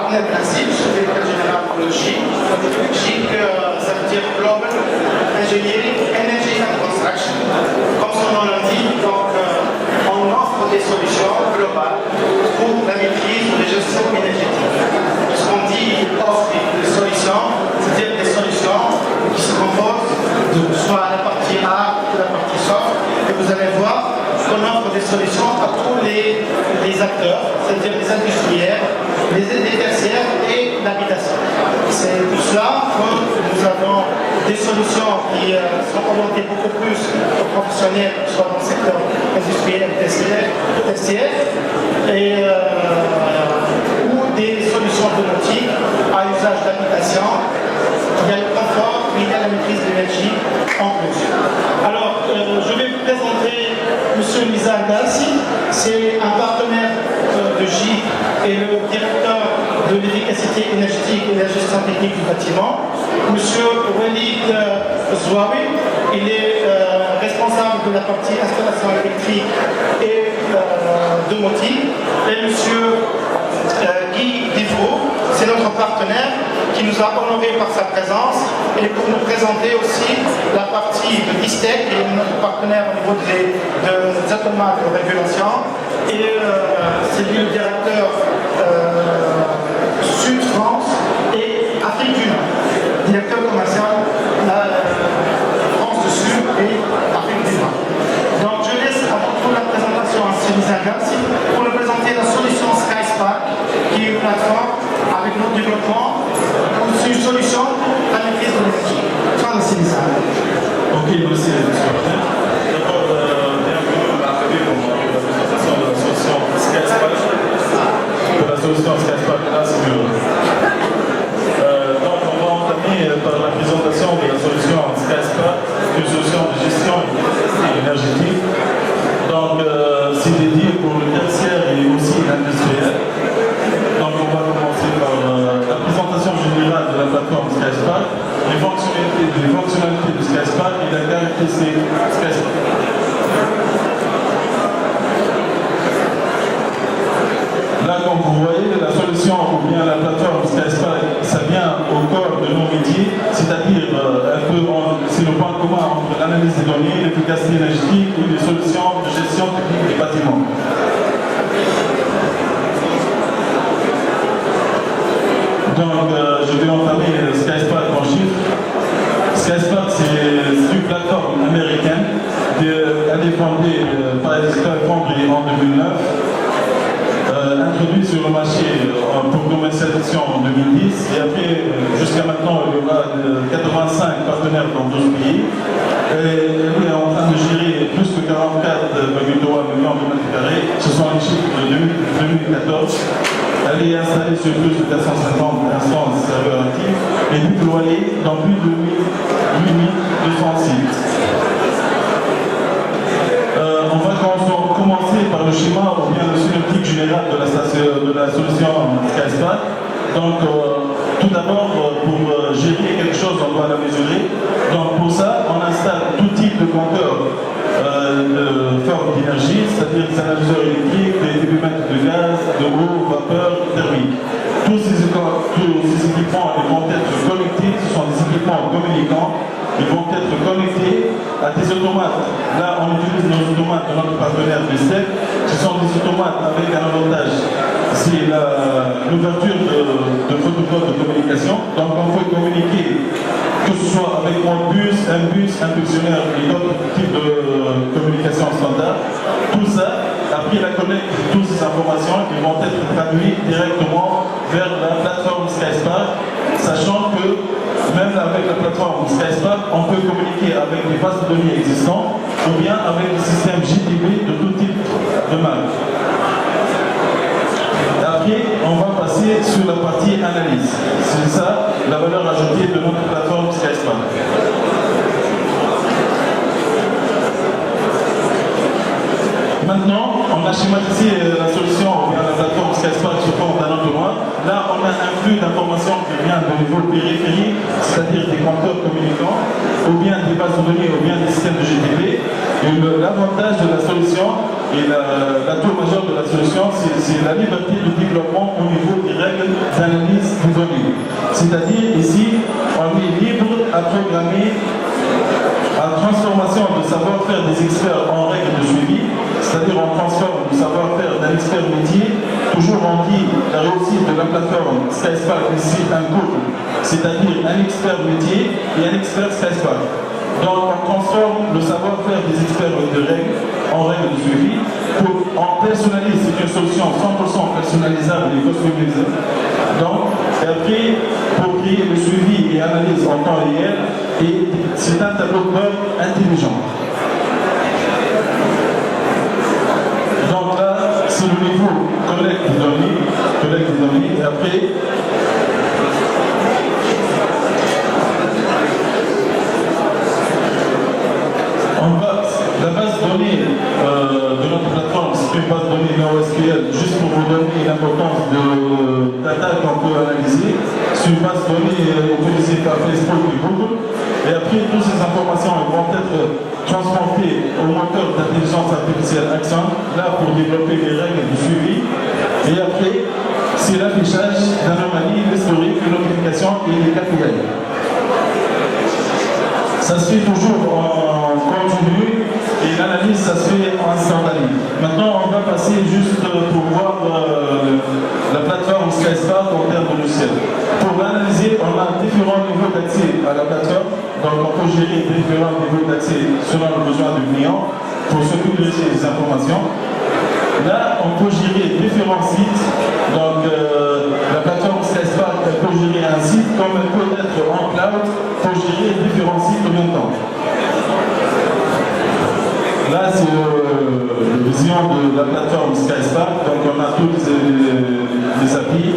partenaire principal, secrétaire général pour le GIC. GIC, ça veut dire Global Engineering, Energy and Construction. Comme son nom l'indique, donc on offre des solutions globales pour la maîtrise de la gestion énergétique. Ce qu'on dit offre des solutions, c'est-à-dire des solutions qui se composent de soit la partie hard que la partie soft. Et vous allez voir qu'on offre des solutions à tous les acteurs, c'est-à-dire les industriels, les tertiaires et l'habitation. C'est pour cela que nous avons des solutions qui sont orientées beaucoup plus aux professionnels, soit dans le secteur industriel, tertiaire, et, ou des solutions automatiques à usage d'habitation. Il y a le confort, mais il y a la maîtrise de l'énergie en plus. Alors, je vais vous présenter M. Nizar Gassi, c'est un partenaire de GIC et le directeur de l'efficacité énergétique et de la gestion technique du bâtiment. M. Walid Zouawi, il est responsable de la partie installation électrique et domotique. Et M. Guy Divro, c'est notre partenaire qui nous a honorés par sa présence et pour nous présenter aussi la partie de Distec, qui est notre partenaire au niveau des automates de régulation. Et c'est lui le directeur Sud-France et Afrique du Nord, directeur commercial France du Sud et Afrique du Nord. Donc je laisse avant tout la présentation à Nizar Gassi pour nous présenter la solution SkySpark, qui est une plateforme avec notre développement. C'est une solution à la maîtrise de l'énergie. Merci Nizar. Ok, merci M. D'abord, bienvenue à la présentation de la solution SkySpark. De la solution SkySpark Asmur. Donc, on va entamer par la présentation de la solution SkySpark, une solution de gestion énergétique. Donc, c'est dédié pour le tertiaire et aussi l'industriel. Donc, on va commencer par la présentation générale de la plateforme SkySpark, les fonctionnalités de SkySpark et la caractéristique SkySpark. Là, comme vous voyez, la solution ou bien la plateforme SkySpark, ça vient au corps de nos métiers, c'est-à-dire c'est le point commun entre l'analyse des données, l'efficacité énergétique et les solutions de gestion technique des bâtiments. Donc, je vais entamer SkySpark en chiffres. SkySpark, c'est une plateforme américaine. Elle est fondée par Estelle Fondry en 2009. Introduite sur le marché pour commercialisation en 2010. Et après, jusqu'à maintenant, il y aura 85 partenaires dans 12 pays. Et elle est en train de gérer plus que 44,3 millions de mètres carrés. Ce sont les chiffres de 2014. Elle est installée sur plus de 450 instances serveurs actifs et déployée dans plus de 8200 sites. On va commencer par le schéma ou bien le synoptique général de la solution SkySpark. Donc, tout d'abord, pour gérer quelque chose, on doit la mesurer. Donc, pour ça, on installe tout type de compteur de forme d'énergie, c'est-à-dire des analyseurs électriques, des débitmètres de gaz, de eau, vapeur, thermique. Tous ces équipements ils vont être connectés, ce sont des équipements communicants, ils vont être connectés à des automates. Là, on utilise nos automates de notre partenaire Distec. Ce sont des automates avec un avantage. C'est l'ouverture de protocoles de communication. Donc, on peut communiquer, que ce soit avec un bus, impulsionnaire et d'autres types de communication standard. Tout ça, après la collecte de toutes ces informations, ils vont être traduits directement vers la plateforme SkySpark, sachant que même avec la plateforme SkySpark, on peut communiquer avec des bases de données existantes ou bien avec des systèmes JDB de tout type de marque. Après, on va passer sur la partie analyse. C'est ça la valeur ajoutée de notre plateforme SkySpark. Maintenant, on a schématisé la solution ou bien la plateforme SkySpark sous forme d'un entonnoir. Là, on a un flux d'informations qui vient de niveau périphérique, c'est-à-dire des compteurs communicants, ou bien des bases de données, ou bien des systèmes de GTP. Et l'avantage de la solution et l'atout majeur de la solution, c'est la liberté de développement au niveau des règles d'analyse de données. C'est-à-dire ici, on est libre à programmer la transformation de savoir-faire des experts en règles de suivi, c'est-à-dire on transforme le savoir-faire d'un expert métier. Toujours on dit la réussite de la plateforme SkySpark ici un couple, c'est-à-dire un expert métier et un expert SkySpark. Donc on transforme le savoir-faire des experts de règles en règles de suivi. On personnalise, c'est une solution 100% personnalisable et customisable. Donc, et après, pour créer le suivi et analyse en temps réel, et c'est un tableau de bord intelligent. Donc là, c'est le niveau collecte des données, et après, la base de données de notre plateforme, c'est une base de données NoSQL, juste pour vous donner l'importance de data qu'on peut analyser. C'est une base de données utilisée par Facebook et Google. Et après, toutes ces informations vont être transportées au moteur d'intelligence artificielle Axon, là pour développer les règles de suivi. Et après, c'est l'affichage d'anomalies, l'historique, les notifications et les KPI. Ça se fait toujours en continu et l'analyse, ça se fait en instantané. Maintenant, on va passer juste pour voir la plateforme SkySpark en termes de logiciel. Pour l'analyser, on a différents niveaux d'accès à la plateforme. Donc, on peut gérer différents niveaux d'accès selon le besoin du client pour sécuriser les informations. Là, on peut gérer différents sites. Donc, la plateforme SkySpark peut gérer un site comme elle peut être en cloud pour gérer différents sites en même temps. Là, c'est la vision de la plateforme SkySpark. Donc, on a toutes les API.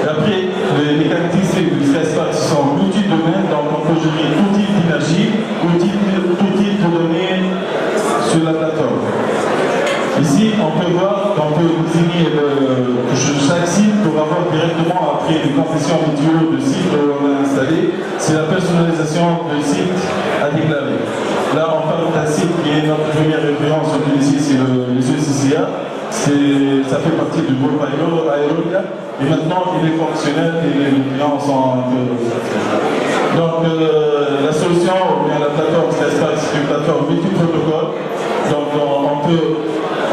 Et après, les caractéristiques du SkySpark sont l'outil de domaine. Donc, on peut gérer tout type d'énergie, tout type de données sur la plateforme. Ici, on peut voir qu'on peut désigner chaque site pour avoir directement après les confessions météo de site où on a installé. C'est la personnalisation de site à déclarer. Là, on parle d'un site qui est notre première référence ici, c'est les ECCA. Ça fait partie du groupe Aerolia. Et maintenant, il est fonctionnel et les clients sont un peu. Donc, la solution, ou bien la plateforme SkySpark, c'est une plateforme multi-protocole. Donc, on peut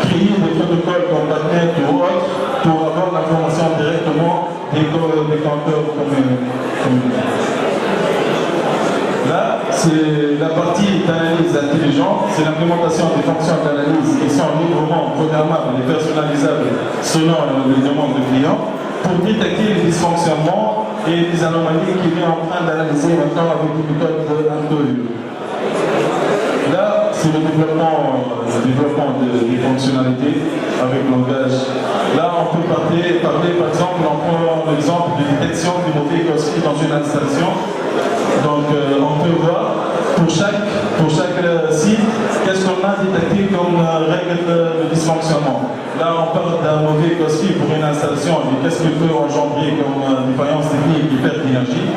créer des protocoles comme .NET ou autres pour avoir l'information directement des compteurs comme là, c'est la partie d'analyse intelligente, c'est l'implémentation des fonctions d'analyse qui sont librement programmables et personnalisables selon les demandes du client pour détecter les dysfonctionnements et les anomalies qu'il est en train d'analyser maintenant avec une méthode Antoine. Là, c'est le développement des fonctionnalités avec le langage. Là, on peut parler par exemple, on prend l'exemple de détection des mauvais cosquis dans une installation. Donc, on peut voir pour chaque site, qu'est-ce qu'on a détecté comme règle de dysfonctionnement. Là, on parle d'un mauvais cosquis pour une installation, et qu'est-ce qu'il peut engendrer comme défaillance technique et perte d'énergie.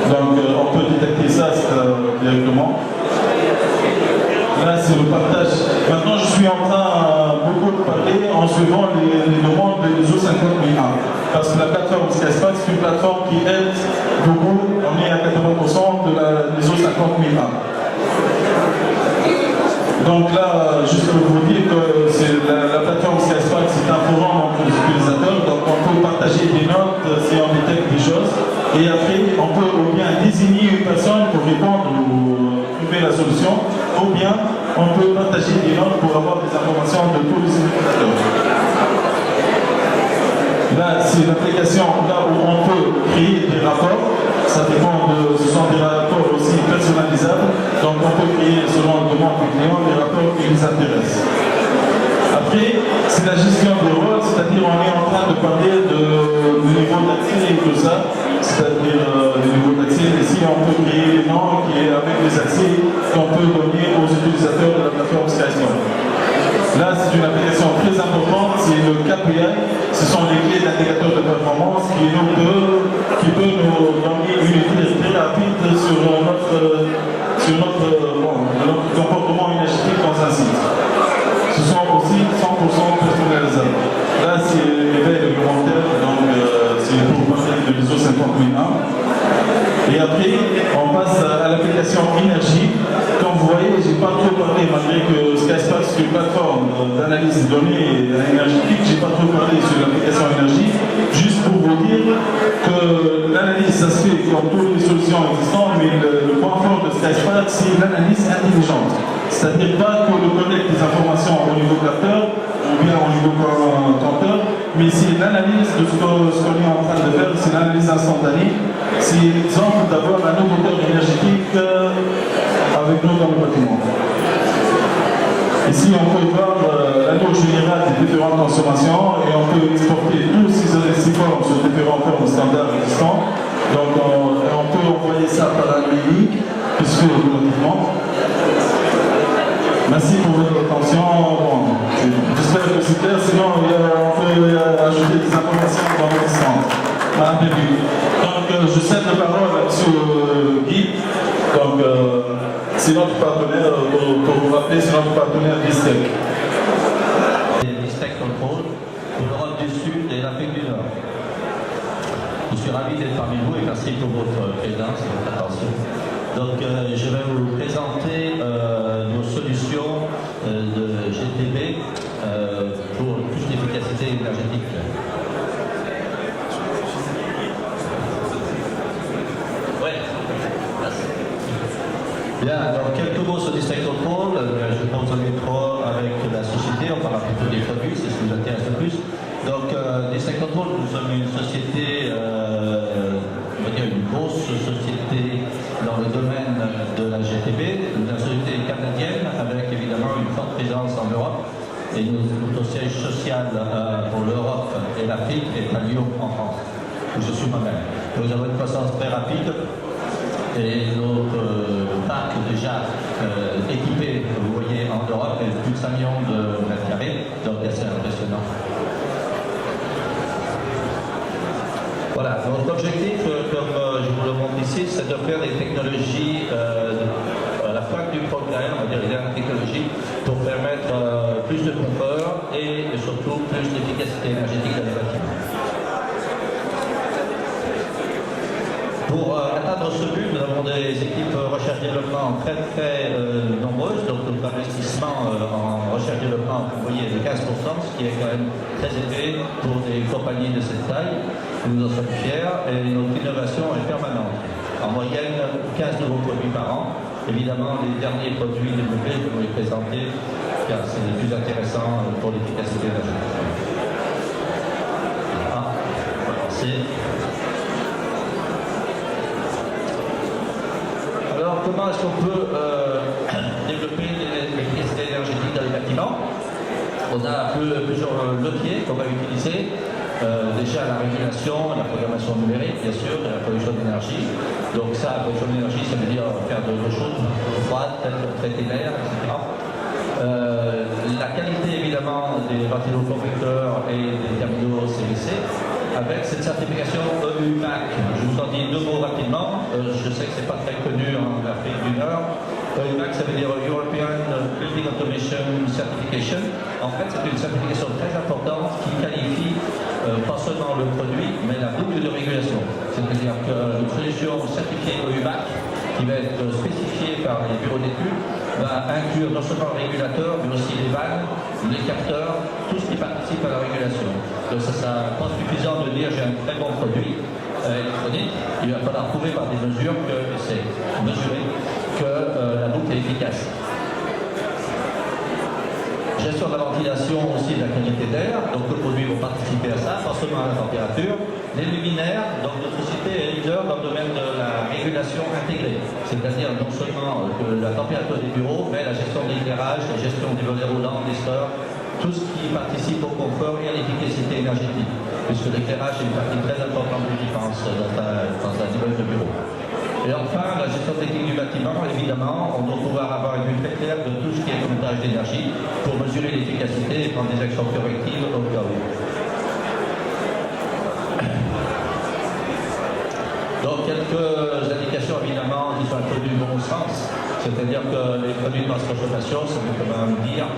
Donc, on peut détecter ça directement. Là, c'est le partage. Maintenant, je suis en train beaucoup de parler en suivant les demandes de l'ISO 50001. Parce que la plateforme SkySpark, c'est une plateforme qui aide beaucoup. On est à 80% de l'ISO 50001. Donc là, juste pour vous dire que la plateforme SkySpark, c'est un forum entre les utilisateurs. Donc on peut partager des notes si on détecte des choses. Et après, on peut ou bien désigner une personne pour répondre ou trouver la solution, ou bien on peut partager des notes pour avoir des informations de tous les utilisateurs. Là, c'est l'application là où on peut créer des rapports. Ça dépend ce sont des rapports aussi personnalisables. Donc on peut créer selon le demande du client des rapports qui les intéressent. Après, c'est la gestion des rôles, c'est-à-dire on est en train de parler du niveau d'accès et tout ça, c'est-à-dire le niveau d'accès. Ici, on peut créer les noms qui est avec les accès qu'on peut donner aux utilisateurs de la plateforme SkySpark. Là, c'est une application très importante, c'est le KPI, ce sont les clés d'indicateurs de performance qui peut nous donner une idée très rapide sur notre comportement énergétique dans un site. Ce sont aussi 100% personnalisables. Là, c'est l'éveil de l'analyse données énergétique, j'ai pas trop parlé sur l'application énergie, juste pour vous dire que l'analyse, ça se fait dans toutes les solutions existantes, mais le point fort de SkySpark, c'est l'analyse intelligente. C'est-à-dire pas qu'on collecte des informations au niveau capteur, ou bien au niveau compteur, mais c'est l'analyse de ce qu'on est en train de faire, c'est l'analyse instantanée. C'est l'exemple d'avoir un nouveau moteur énergétique avec nous dans le bâtiment. Ici, on peut voir la taux générale des différentes consommations et on peut exporter tous ces formes sur différentes formes standards existants. Donc, on peut envoyer ça par la mairie, qui se fait automatiquement. Merci pour votre attention. Bon, j'espère que c'est clair, sinon on peut ajouter des informations dans votre sens. Donc, je cède la parole à M. Guy. Donc, c'est notre partenaire, pour vous rappeler, c'est notre partenaire Distec. Distec Control pour l'Europe du Sud et l'Afrique du Nord. Je suis ravi d'être parmi vous et merci pour votre présence et votre attention. Donc, je vais vous présenter nos solutions de GTB pour plus d'efficacité énergétique. Bien, alors quelques mots sur Distec Control. Je pense au métro avec la société, on parlera plutôt des produits, c'est ce qui nous intéresse le plus. Donc, Distec Control, nous sommes une société, on va dire une grosse société dans le domaine de la GTB, une société canadienne avec évidemment une forte présence en Europe. Et notre siège social pour l'Europe et l'Afrique est à Lyon, en France, où je suis moi-même. Nous avons une croissance très rapide. Et notre parc déjà équipé, vous voyez, en Europe, est plus de 5 millions de mètres carrés, donc assez impressionnant. Voilà, notre objectif, comme je vous le montre ici, c'est de faire des technologies à la pointe du progrès, on va dire les dernières technologies, pour permettre plus de confort et surtout plus d'efficacité énergétique dans les bâtiments. Pour atteindre ce but, nous avons des équipes recherche-développement très nombreuses. Donc notre investissement en recherche-développement, vous voyez, est de 15%, ce qui est quand même très élevé pour des compagnies de cette taille. Nous en sommes fiers et notre innovation est permanente. En moyenne, 15 nouveaux produits par an. Évidemment, les derniers produits développés, je vais vous les présenter car c'est les plus intéressants pour l'efficacité énergétique. On va commencer. Alors, comment est-ce qu'on peut développer l'efficacité énergétique dans les bâtiments? On a plusieurs leviers qu'on va utiliser. Déjà la régulation, la programmation numérique, bien sûr, et la production d'énergie. Donc ça, la production d'énergie, ça veut dire faire de l'eau chaude, froide, traiter l'air, etc. La qualité, évidemment, des ventiloconvecteurs et des terminaux CVC, avec cette certification EUMAC. Je vous en dis deux mots rapidement. Je sais que ce n'est pas très connu en Afrique du Nord. EUMAC, ça veut dire European Building Automation Certification. En fait, c'est une certification très importante qui qualifie pas seulement le produit, mais la boucle de régulation. C'est-à-dire qu'une solution certifiée EUMAC, qui va être spécifiée par les bureaux d'études, va inclure non seulement le régulateur, mais aussi les vannes, les capteurs, tout ce qui participe à la régulation. Donc ça pas suffisant de dire j'ai un très bon produit électronique, il va falloir prouver par des mesures que c'est mesuré que la boucle est efficace. Gestion de la ventilation aussi de la qualité d'air, donc les produits vont participer à ça, pas seulement à la température. Les luminaires, donc notre société est leader dans le domaine de la régulation intégrée, c'est-à-dire non seulement que la température des bureaux, mais la gestion de l'éclairage, la gestion des volets roulants, des stores, tout ce qui participe au confort et à l'efficacité énergétique, puisque l'éclairage est une partie très importante des dépenses dans un immeuble de bureau. Et enfin, la gestion technique du bâtiment, évidemment, on doit pouvoir avoir une vue très claire de tout ce qui est comptage d'énergie pour mesurer l'efficacité et prendre des actions correctives au cas où. Donc, quelques indications, évidemment, qui sont un peu du bon sens, c'est-à-dire que les produits de basse consommation, ça veut quand même dire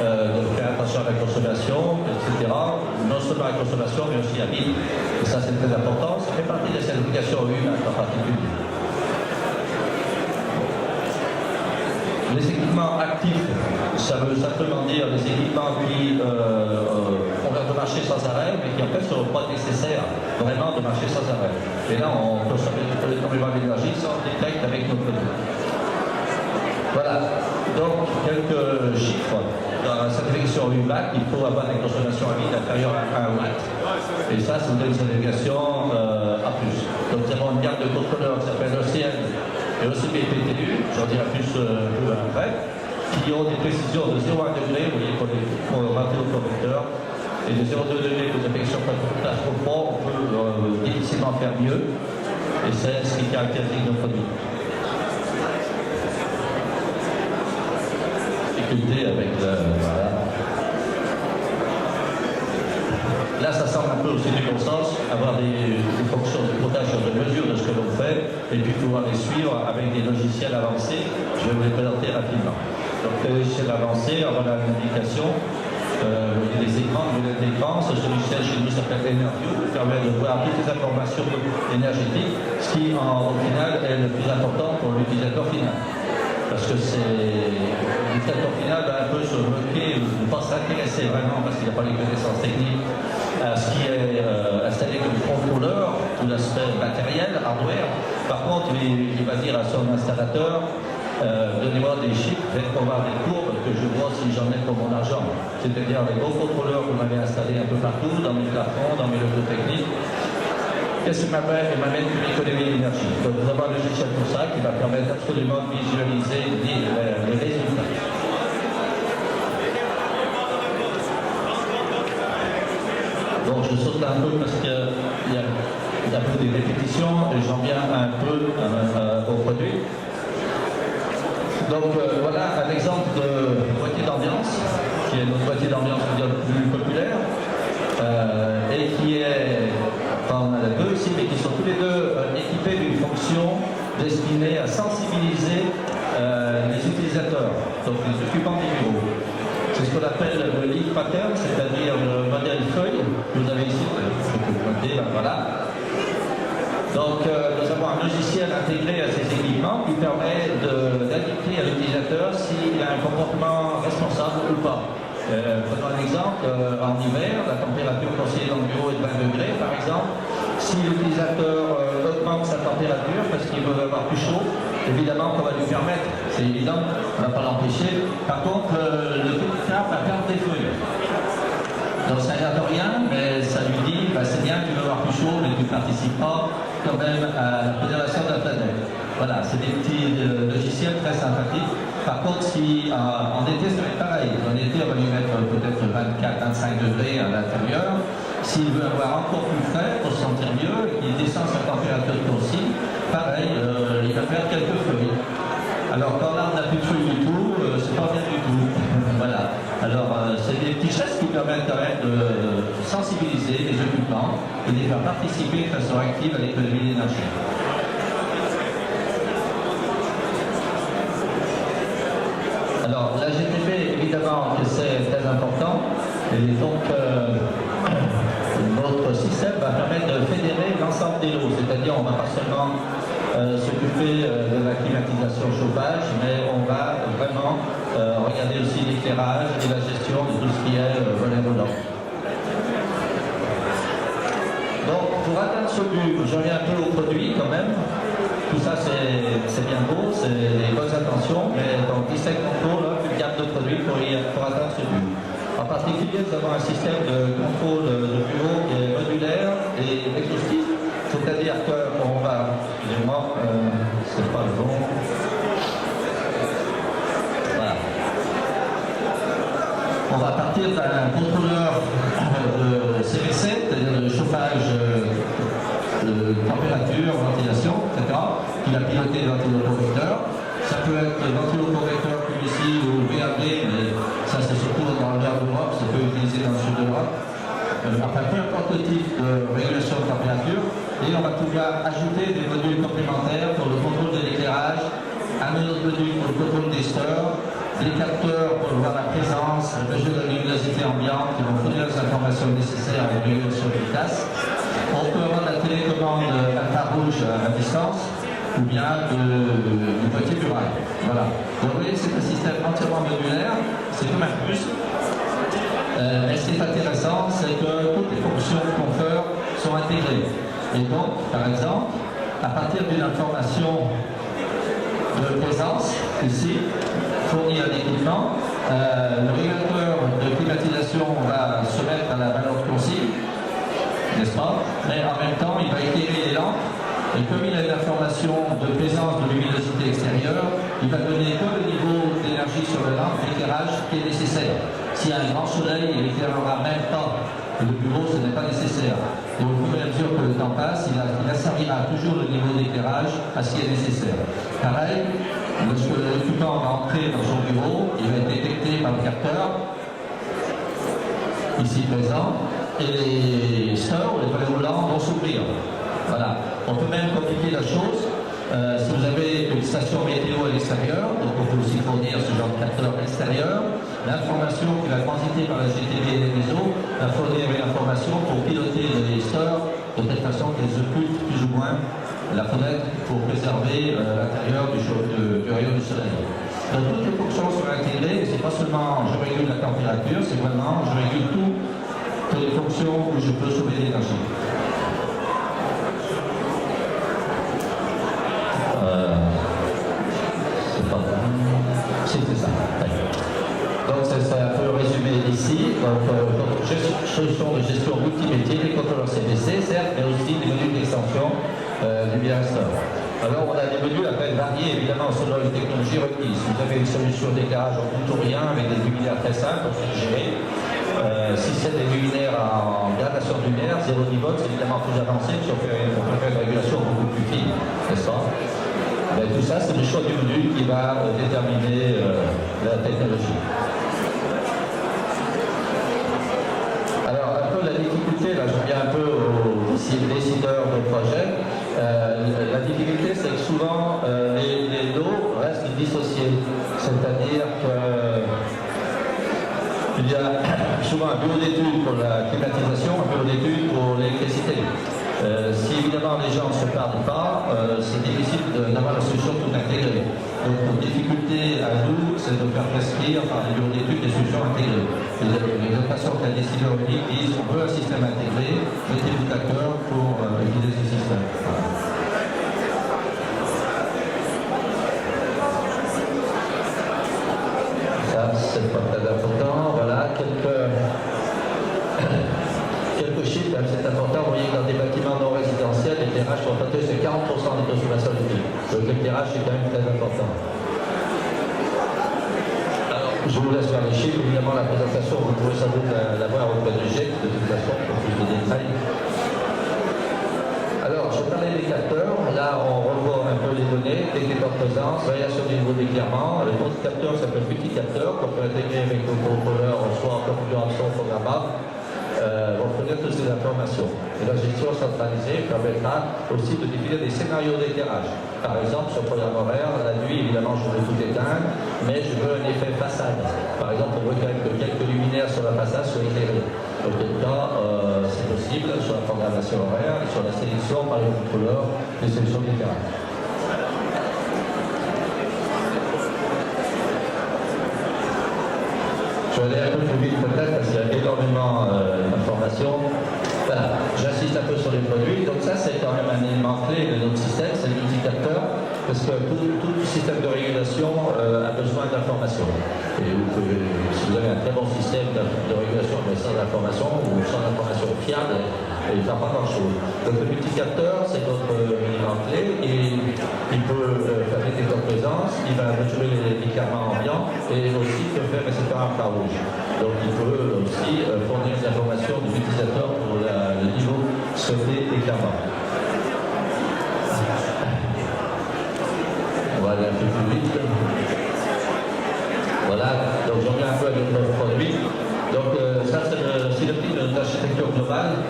de faire attention à la consommation, etc. Non seulement à la consommation, mais aussi à vie. Et ça, c'est très important. Ça fait partie des certifications humaines en particulier. Les équipements équipements actifs, ça veut simplement dire des équipements qui ont l'air de marcher sans arrêt, mais qui en fait ne sont pas nécessaires vraiment de marcher sans arrêt. Et là, on consomme énormément d'énergie sans détecte avec nos produits. Voilà, donc quelques chiffres. Dans la certification UVAC, il faut avoir une consommation à vide inférieure à 1 watt. Et ça, c'est une certification A+. Donc nous avons une gamme de contrôleurs qui s'appelle OCN et OCP-PTU, j'en dirai plus après, qui ont des précisions de 0 à 1 degré, vous voyez, pour le ventiloconvecteur, et de 0,2 degré pour les affections place profond, on peut difficilement faire mieux, et c'est ce qui caractérise nos produits. Avec voilà. Là, ça semble un peu aussi du bon sens, avoir des fonctions de protection de mesure de ce que l'on fait, et puis pouvoir les suivre avec des logiciels avancés. Je vais vous les présenter rapidement. Donc, les logiciels avancés, on a une indication, des écrans, ce logiciel chez nous s'appelle EnerView, qui permet de voir toutes les informations énergétiques, ce qui, au final, est le plus important pour l'utilisateur final. Parce que l'utilisateur final va un peu se moquer ou ne pas s'intéresser vraiment, parce qu'il n'a pas les connaissances techniques, à ce qui est installé comme contrôleur, tout l'aspect matériel, hardware. Par contre, il va dire à son installateur, donnez-moi des chiffres, faites-moi voir des courbes, que je vois si j'en ai pour mon argent. C'est-à-dire les gros contrôleurs que vous m'avez installés un peu partout, dans mes plafonds, dans mes locaux techniques. Qu'est-ce qui m'amène une économie d'énergie? Donc nous avons un logiciel pour ça qui va permettre absolument de visualiser les résultats. Bon, je saute un peu parce qu'il y a un peu des répétitions et j'en viens un peu au produit. Donc voilà un exemple de boîtier d'ambiance, qui est notre boîtier d'ambiance plus populaire et qui est... Enfin, on en a deux ici, mais qui sont tous les deux équipés d'une fonction destinée à sensibiliser les utilisateurs, donc les occupants des bureaux. C'est ce qu'on appelle le leaf pattern, c'est-à-dire le modèle feuille que vous avez ici. Je peux vous montrer, voilà. Donc, nous avons un logiciel intégré à ces équipements qui permet d'indiquer à l'utilisateur s'il a un comportement responsable ou pas. Prenons un exemple, en hiver, la température conseillée dans le bureau est de 20 degrés par exemple. Si l'utilisateur augmente sa température parce qu'il veut avoir plus chaud, évidemment qu'on va lui permettre, c'est évident, on ne va pas l'empêcher. Par contre, le technicien va perdre des feuilles. Donc ça n'a rien, mais ça lui dit, bah, c'est bien, tu veux avoir plus chaud, mais tu ne participes pas quand même à la préservation de la planète. Voilà, c'est des petits logiciels très sympathiques. Par contre, si en été, ça va être pareil. En été, on va lui mettre peut-être 24-25 degrés à l'intérieur. S'il veut avoir encore plus frais pour se sentir mieux, et qu'il descend sa température de consigne, pareil, il va faire quelques feuilles. Alors quand là, on n'a plus de feuilles du tout, c'est pas bien du tout. Voilà. Alors, c'est des petits gestes qui permettent quand même de sensibiliser les occupants et de les faire participer de façon active à l'économie d'énergie. Alors, la GTP, évidemment, c'est très important. Et donc, notre système va permettre de fédérer l'ensemble des lots. C'est-à-dire, on ne va pas seulement s'occuper de la climatisation chauffage, mais on va vraiment regarder aussi l'éclairage et la gestion de tout ce qui est volet volant. Donc, pour atteindre ce but, je reviens un peu au produit quand même. Tout ça, c'est bien beau, c'est des bonnes intentions, mais dans 17 contrôles, une gamme de produits pour atteindre ce but. En particulier, nous avons un système de contrôle de bureau qui est modulaire et exhaustif, c'est-à-dire qu'on va, excusez-moi, c'est pas le bon. Voilà. On va partir d'un contrôleur de CVC, c'est-à-dire de chauffage, de température, ventilation, etc., qui va piloter le ventiloconvecteur. Ça peut être le ventiloconvecteur comme ici ou le VAB, mais ça c'est surtout dans le nord d'Europe, ça peut être utilisé dans le sud de l'Europe. Enfin, peu importe le type de régulation de température. Et on va pouvoir ajouter des modules complémentaires pour le contrôle de l'éclairage, un autre module pour le contrôle des stores, des capteurs pour voir la présence, le jeu de la luminosité ambiante qui vont fournir les informations nécessaires à la régulation efficace. On peut avoir la télécommande infrarouge à distance. ou bien du boîtier muraille. Voilà. Donc vous voyez, c'est un système entièrement modulaire, c'est comme un plus. Et ce qui est intéressant, c'est que toutes les fonctions de confort sont intégrées. Et donc, par exemple, à partir d'une information de présence, ici, fournie à l'équipement, le régulateur de climatisation va se mettre à la valeur de consigne, n'est-ce pas? Mais en même temps, il va éclairer les lampes. Et comme il a une information de présence de luminosité extérieure, il va donner que le niveau d'énergie sur la lampe, l'éclairage qui est nécessaire. S'il y a un grand soleil, il n'éclairera même pas le bureau, ce n'est pas nécessaire. Donc au fur et à mesure que le temps passe, il asservira toujours le niveau d'éclairage à ce qui est nécessaire. Pareil, lorsque l'équipement va entrer dans son bureau, il va être détecté par le capteur, ici présent, et les stores, les volets roulants vont s'ouvrir. Voilà. On peut même compliquer la chose. Si vous avez une station météo à l'extérieur, donc on peut aussi fournir ce genre de capteur extérieur, l'information qui va transiter par la GTB et les réseaux va fournir une information pour piloter les stores de telle façon qu'ils occultent plus ou moins la fenêtre pour préserver l'intérieur du rayon du soleil. Donc toutes les fonctions sont intégrées, et c'est pas seulement je régule la température, c'est vraiment je régule toutes les fonctions où je peux sauver l'énergie. C'était ça. Donc c'est un peu résumé ici. Donc solution de gestion multimétier, les contrôleurs CVC, certes, mais aussi des modules d'extension du Bienstore. Alors on a des modules à peine variés, évidemment, selon les technologies requises. Vous avez une solution d'éclairage en tout ou rien avec des luminaires très simples pour se gérer. Si c'est des luminaires en gradation de lumière, 0 volt, c'est évidemment plus avancé, si on peut faire une régulation beaucoup plus fine, n'est-ce pas? Ben, tout ça, c'est le choix du module qui va déterminer la technologie. Alors, un peu la difficulté, là je reviens un peu aux décideurs de projet. La difficulté, c'est que souvent les lots restent dissociés. C'est-à-dire qu'il y a souvent un bureau d'études pour la climatisation, un bureau d'études pour l'électricité. Si évidemment les gens ne se parlent pas, c'est difficile d'avoir la solution tout intégrée. Donc notre difficulté à nous, c'est de faire prescrire par les bureaux d'études des solutions intégrées. Les notations qu'un décideur unique disent on veut un système intégré, mettez-vous d'accord pour utiliser ce système. Voilà. Ça, c'est pas très important. Voilà, quelques chiffres, c'est important. Vous voyez que dans des bâtiments non résidentiels, l'éclairage représente 40% des consommations électriques. Donc l'éclairage, c'est quand même très important. Alors, je vous laisse faire les chiffres. Évidemment, la présentation, vous pouvez sans doute la voir auprès du GIEC, de toute façon, pour plus de détails. Alors, je parlais des capteurs. Là, on revoit un peu les données, détecteur de présence, variation du niveau d'éclairement. Le petit capteur s'appelle petit capteur, qu'on peut intégrer avec le contrôleur, soit en configuration programmable. Vont fournir toutes ces informations. Et la gestion centralisée permettra aussi de définir des scénarios d'éclairage. Par exemple, sur le programme horaire, la nuit, évidemment, je veux tout éteindre, mais je veux un effet façade. Par exemple, on veut quand même que quelques luminaires sur la façade soient éclairés. Auquel cas, c'est possible sur la programmation horaire et sur la sélection par le contrôleur des solutions d'éclairage. Je vais aller un peu plus vite peut-être parce qu'il y a énormément d'informations. Voilà, j'insiste un peu sur les produits. Donc ça, c'est quand même un élément clé de notre système, c'est le multicapteur, parce que tout système de régulation a besoin d'informations. Et si vous avez un très bon système de régulation mais sans information ou sans information fiable, il ne fera pas grand-chose. Donc le multicapteur, c'est notre élément clé et il peut faire des détecteurs de présence, il va mesurer l'éclairement ambiant et aussi peut faire un récepteur infrarouge. Donc il peut aussi fournir des informations de l'utilisateur pour le niveau souhaité d'éclairement. On va aller un peu plus vite. Voilà, donc j'en viens un peu avec notre produit. Donc ça c'est le synoptique de notre architecture globale.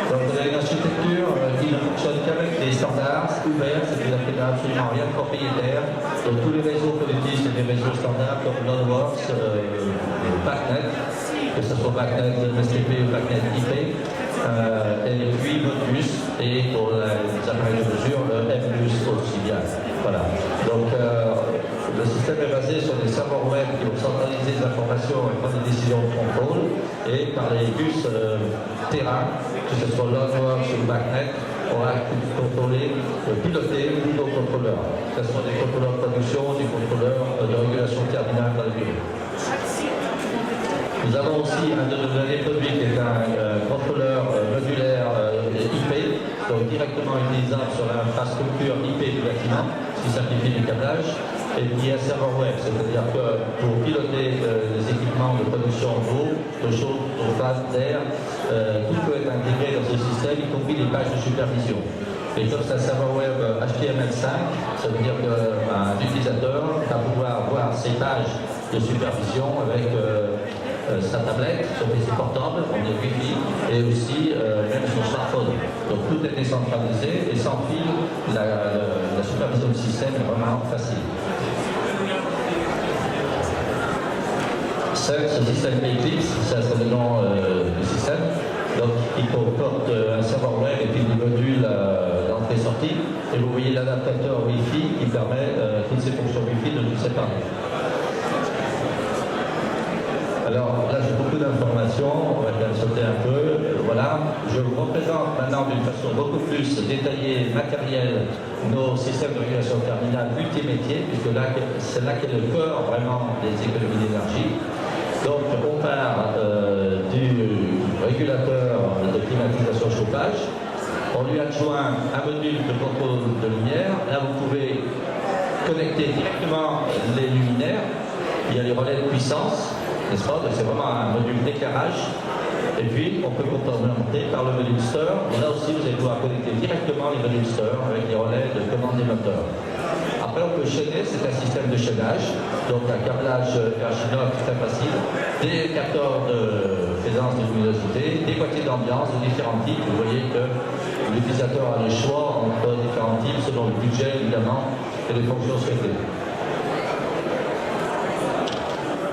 Donc vous avez une architecture qui ne fonctionne qu'avec des standards ouverts, c'est-à-dire qu'il n'y a absolument rien de propriétaire. Donc tous les réseaux politiques, c'est des réseaux standards comme LoadWorks, BACnet, que ce soit BACnet, MSTP ou BACnet IP, et puis Modbus, et pour les appareils de mesure, le MBus aussi. aussi bien. Voilà. Donc, le système est basé sur des serveurs web qui vont centraliser les informations et prendre des décisions de contrôle, et par les bus terrain, que ce soit l'ONWorks ou le BACnet, on va contrôler, piloter nos contrôleurs, que ce soit des contrôleurs de production, des contrôleurs de régulation terminale dans les bureaux. Nous avons aussi un de nos derniers produits qui est un contrôleur modulaire IP, donc directement utilisable sur l'infrastructure IP du bâtiment, ce qui simplifie le câblage, et qui est un serveur web, c'est-à-dire que pour piloter les équipements de production d'eau, de chaud, de phase, d'air, tout peut être intégré dans ce système, y compris les pages de supervision. Et comme c'est un serveur web HTML5, ça veut dire qu'un utilisateur va pouvoir voir ses pages de supervision avec sa tablette, son PC portable, on est Wi-Fi, et aussi même son smartphone. Donc tout est décentralisé et sans fil, la supervision du système est vraiment facile. Ce système Eclipse, ça c'est le nom du système, donc il comporte un serveur web et puis des modules d'entrée-sortie, et vous voyez l'adaptateur Wi-Fi qui permet toutes ces fonctions Wi-Fi de nous séparer. Alors là j'ai beaucoup d'informations, on va quand même sauter un peu. Voilà, je vous représente maintenant d'une façon beaucoup plus détaillée, matérielle, nos systèmes de régulation terminale multimétiers, puisque là c'est là qu'est le cœur vraiment des économies d'énergie. Donc on part du régulateur de climatisation chauffage, on lui adjoint un module de contrôle de lumière. Là vous pouvez connecter directement les luminaires, il y a les relais de puissance, n'est-ce pas? Donc c'est vraiment un module d'éclairage. Et puis on peut complémenter par le module stir. Et là aussi vous allez pouvoir connecter directement les modules stir avec les relais de commande des moteurs. Après on peut chaîner, c'est un système de chaînage, donc un câblage Archinox très facile, des capteurs de présence de luminosité, des boîtiers d'ambiance de différents types. Vous voyez que l'utilisateur a le choix entre différents types selon le budget évidemment et les fonctions souhaitées.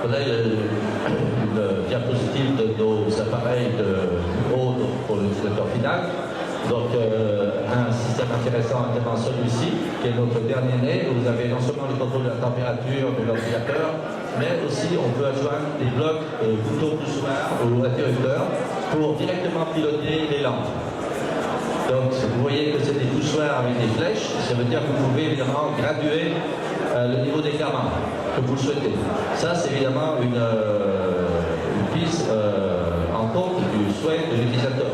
Là, il y a une diapositive de nos appareils de haut pour l'utilisateur final. Donc, un système intéressant également celui-ci, qui est notre dernier né. Vous avez non seulement le contrôle de la température de l'ordinateur, mais aussi on peut adjoindre des blocs couteaux poussoirs ou interrupteurs pour directement piloter les lampes. Donc, vous voyez que c'est des poussoirs avec des flèches, ça veut dire que vous pouvez évidemment graduer le niveau d'éclairement que vous le souhaitez. Ça, c'est évidemment une piste en compte du souhait de l'utilisateur.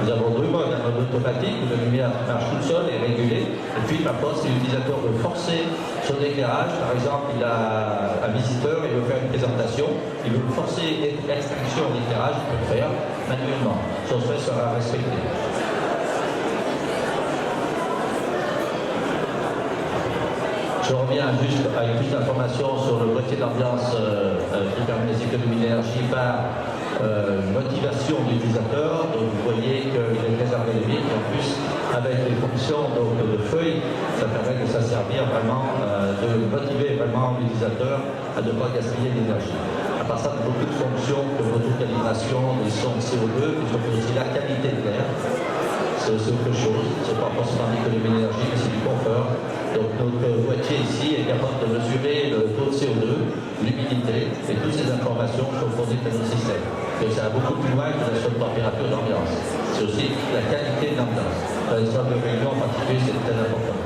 Nous avons deux modes, un mode automatique où la lumière marche toute seule et régulée, et puis parfois si l'utilisateur veut forcer son éclairage, par exemple il a un visiteur, il veut faire une présentation, il veut forcer l'extinction d'éclairage, il peut le faire manuellement. Son souhait sera respecté. Je reviens juste avec plus d'informations sur le boîtier d'ambiance qui permet les économies d'énergie par motivation de l'utilisateur. Donc vous voyez qu'il est très ergonomique et en plus avec les fonctions donc, de feuilles, ça permet de s'asservir vraiment, de motiver vraiment l'utilisateur à ne pas gaspiller d'énergie. À part ça, il y a beaucoup de fonctions comme l'autocalibration, des sons de CO2, puis aussi la qualité de l'air. C'est aussi autre chose, c'est pas forcément l'économie d'énergie, mais c'est du confort. Donc notre boîtier ici est capable de mesurer le taux de CO2, l'humidité, et toutes ces informations sont fournies dans notre système. Donc ça va beaucoup plus loin que la seule température d'ambiance. C'est aussi la qualité de l'ambiance. Dans les salles de réunion en particulier, c'est très important.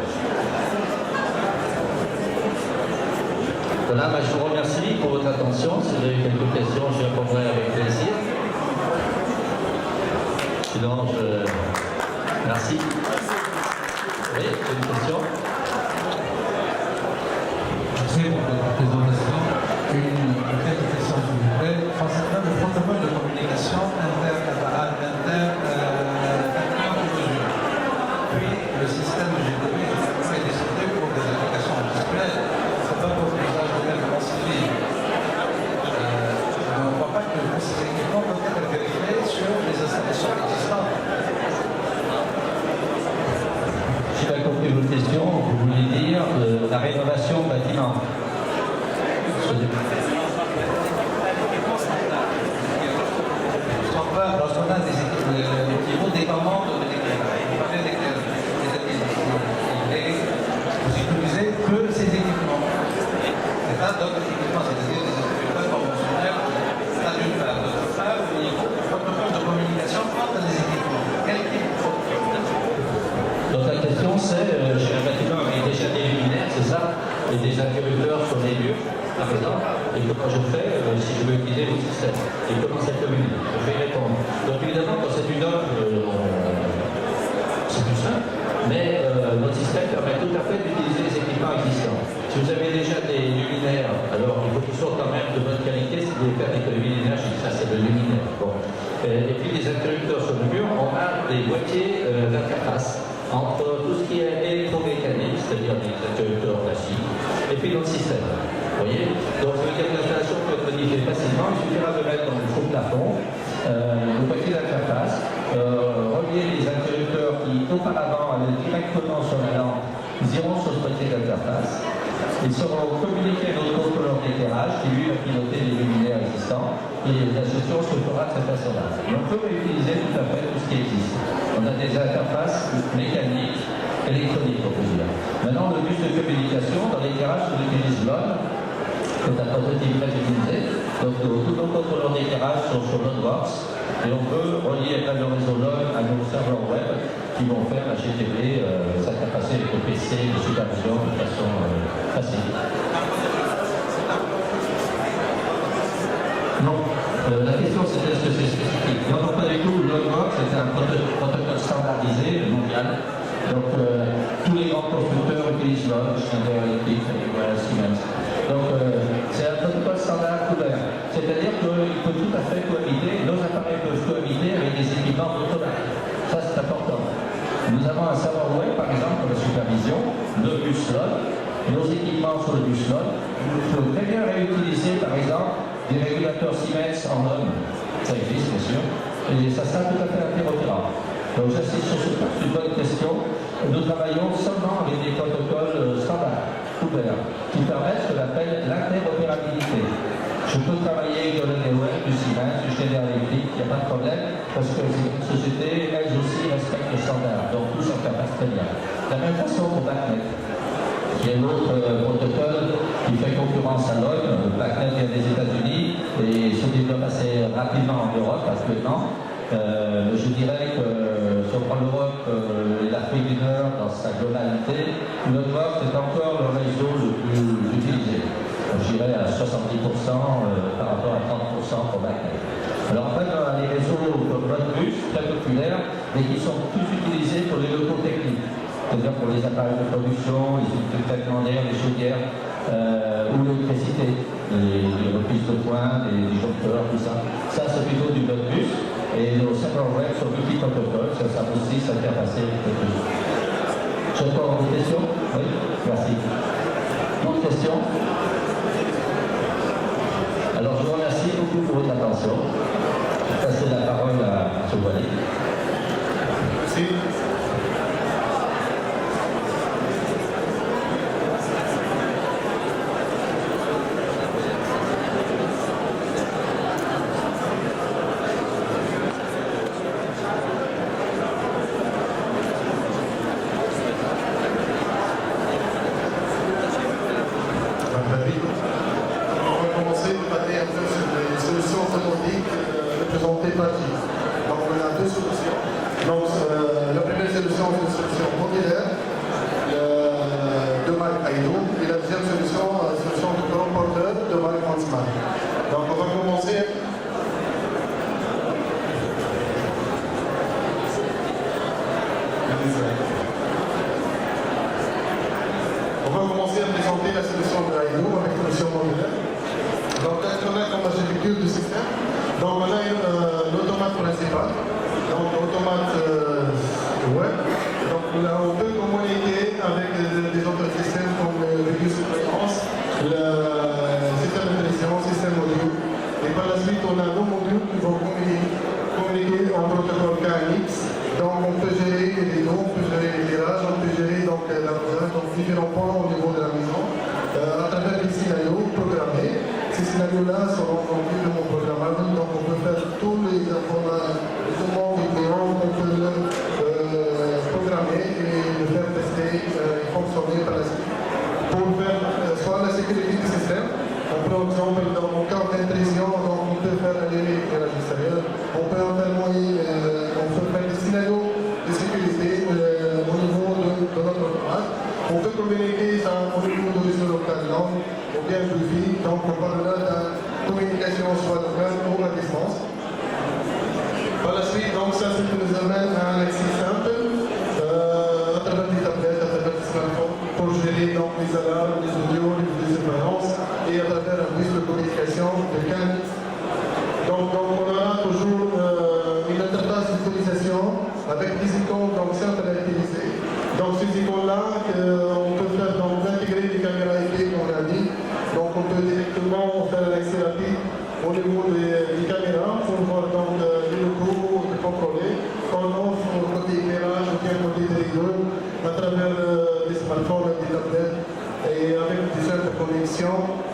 Voilà, je vous remercie pour votre attention. Si vous avez quelques questions, je répondrai avec plaisir. Sinon, merci. Oui, j'ai une question. Merci pour votre présentation. Une petite question, s'il vous plaît. Concernant le protocole de communication inter-mesure, puis le système de GDP est décidé pour des applications industrielles, c'est pas pour l'usage de l'élément civil. On ne voit pas que ces équipements peuvent être vérifiés sur les installations existantes. J'ai bien compris votre question. Vous voulez dire la rénovation bâtiment. Lorsqu'on a des équipements dépendants de l'éclairage, vous parlez d'éclairage, et des interrupteurs sur les murs, par exemple, et comment je fais si je veux utiliser le système, et comment ça communique. Je vais répondre. Donc évidemment, quand c'est une offre, c'est plus simple, mais notre système permet tout à fait d'utiliser les équipements existants. Si vous avez déjà des luminaires, alors il faut qu'ils soient quand même de bonne qualité, c'est de faire des économies d'énergie, ça c'est le luminaire. Bon. Et puis les interrupteurs sur le mur, on a des boîtiers d'interface entre tout ce qui est électromécanique, c'est-à-dire des interrupteurs classiques, et puis notre système. Vous voyez? Donc ça veut dire que l'installation peut être modifiée facilement, il suffira de mettre dans le faux plafond le boîtier d'interface, relier les interrupteurs qui auparavant allaient directement sur la lampe, ils iront sur ce boîtier d'interface. Ils seront communiqués à notre contrôleur d'éclairage qui lui va piloter les luminaires existants et la gestion se fera de cette façon-là. Mais on peut réutiliser tout à fait tout ce qui existe. On a des interfaces mécaniques, électroniques, on peut dire. Maintenant, le bus de communication, dans l'éclairage, on utilise LON, qui est un prototype très utilisé. Donc, tous nos contrôleurs d'éclairage sont sur LONWorks et on peut relier avec le réseau LON à nos serveurs web qui vont faire la GTV, s'interfacer avec le PC, de supervision de façon facile. Non, la question c'était est-ce que c'est spécifique? Non, pas du tout. LONWorks c'est un protocole standardisé mondial. Donc tous les grands constructeurs utilisent LON, Schneider Electric, Siemens. Donc c'est un protocole standard couvert. C'est-à-dire qu'il peut tout à fait cohabiter, nos appareils peuvent cohabiter avec des équipements automates. Ça c'est important. Nous avons un serveur web, par exemple, pour la supervision, le bus LON, nos équipements sur le bus LON. Il faut très bien réutiliser, par exemple, des régulateurs Siemens en LON. Ça existe, bien sûr. Et ça sera tout à fait interopérable. Donc j'insiste sur ce point, c'est une bonne question. Nous travaillons seulement avec des protocoles standards, ouverts, qui permettent ce qu'on appelle l'interopérabilité. Je peux travailler avec de l'ADOM, du Siemens, du Schneider Electric, il n'y a pas de problème, parce que les sociétés, elles aussi, respectent les standards, donc tout s'interface très bien. De la même façon pour BACnet, qui est l'autre protocole qui fait concurrence à LON. BACnet vient des États-Unis et se développe assez rapidement en Europe actuellement. Je dirais que si on prend l'Europe et l'Afrique du Nord dans sa globalité, LONWorks est encore le réseau le plus utilisé. Je dirais à 70% par rapport à 30% pour BACnet. Alors après, on a des réseaux comme Modbus, très populaires, mais qui sont plus utilisés pour les locaux techniques. C'est-à-dire pour les appareils de production, les outils de traitement d'air, les chaudières, ou l'électricité, les reprises de points, les disjoncteurs, tout ça. Ça, c'est plutôt du Modbus. Et nos serveurs web sont multi-protocoles, ça sert aussi s'interfacer avec le bus. J'ai encore des questions? Oui, merci. D'autres questions? Alors, je vous remercie beaucoup pour votre attention. Je vais passer la parole à M. Wallet. Merci. On peut communiquer ça au niveau de réseau local. avec des icônes donc simples à utiliser. Donc ces icônes-là, on peut faire donc intégrer des caméras IP comme on a dit. Donc on peut directement faire l'accès rapide au niveau des caméras pour voir donc les locaux contrôlés. On offre côté éclairage ou bien côté des rideaux à travers des smartphones, des tablettes et avec des simples connexions.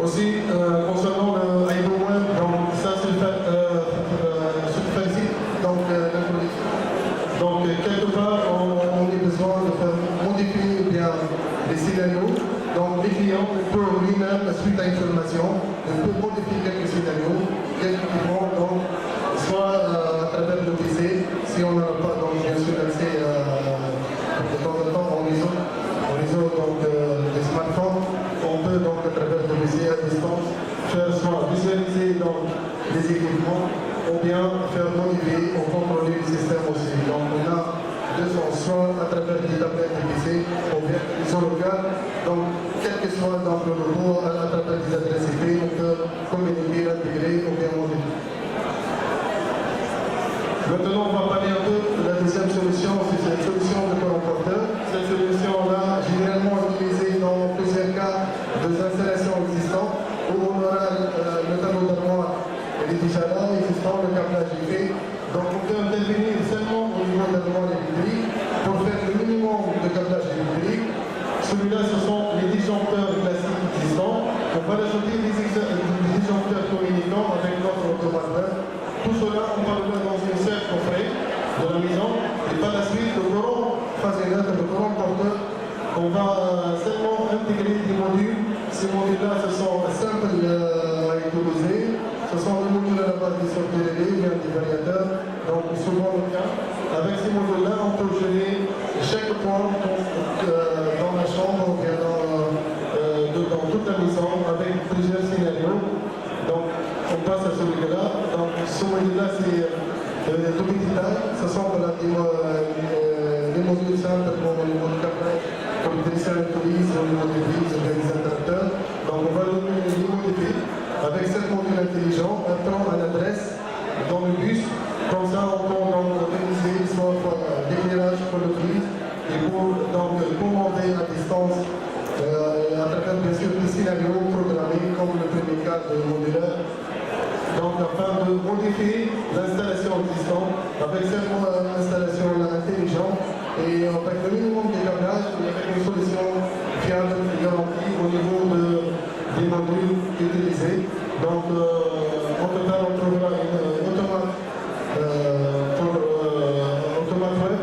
Aussi, concernant le IDO Web, donc ça c'est le donc quelque part, on a besoin de faire modifier bien les scénarios. Donc les clients peuvent lui-même, suite à une formation, peut modifier quelques scénarios, quelques équipements, donc soit à travers le PC, si on n'a pas donc bien sûr accès de temps en temps au réseau donc, des smartphones, on peut donc à travers le PC à distance faire soit visualiser donc, les équipements ou bien faire modifier ou contrôler le système aussi. Donc on a deux sens, soit à travers des tablettes de PC ou bien des locales. Donc quel que soit donc, le logo, à travers des adresses IP, on peut communiquer, intégrer ou bien modifier. Maintenant, on va parler un peu de la deuxième solution, c'est cette solution de colporteur. Cette solution-là, généralement utilisée dans plusieurs cas de installations existantes, où on aura le tableau d'armoire, il est déjà là, existant, le câblage est fait. Donc on peut intervenir seulement au niveau de l'armoire électrique pour faire le minimum de câblage électrique. Celui-là, ce sont les disjoncteurs classiques existants. On va rajouter des disjoncteurs communicants avec notre automate. Tout cela, on va le mettre dans une serre coffret de la maison. Et par la suite, le courant phasinaire, le courant porteur, on va seulement intégrer des modules. Ces modules-là, ce sont simples à utiliser. Ce sont des modules à la base des sorties relais, bien des variateurs. Donc, souvent le cas. Avec ces modules-là, on peut gérer chaque point dans la chambre ou bien dans toute la maison avec plusieurs scénarios. Donc, on passe à celui-là. Donc, ce module-là, c'est tout petit taille. Ce sont des modules simples comme le module câblage, comme le téléphone utilise, au niveau des prises, des interrupteurs. Donc, on va le modifier avec 7 modules intelligents, entrant à l'adresse dans le bus. Comme ça, on peut donc organiser soit l'éclairage pour le prise et pour donc commander à distance à travers bien sûr des scénarios programmés comme le premier cas de modulaire. Donc afin de modifier l'installation existante avec cette installation intelligente et avec le minimum de câblage et avec une solution fiable et garantie au niveau des modules utilisés. Donc en total on trouvera une automate automate web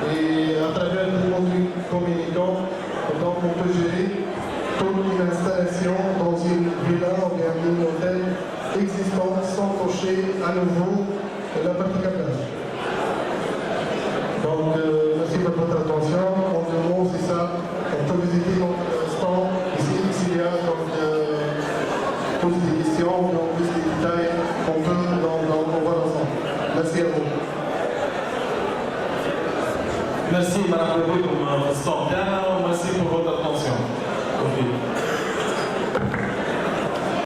et à travers des modules communicants. Donc on peut gérer toute une installation dans une villa ou bien un hôtel existant sans toucher à nouveau la partie câblage. Donc merci pour votre attention. En deux mots, c'est ça. On peut visiter notre stand ici, s'il y a donc, plus de questions, donc plus de détails qu'on peut on voir ensemble. Merci à vous. Merci Madame le Président pour votre attention.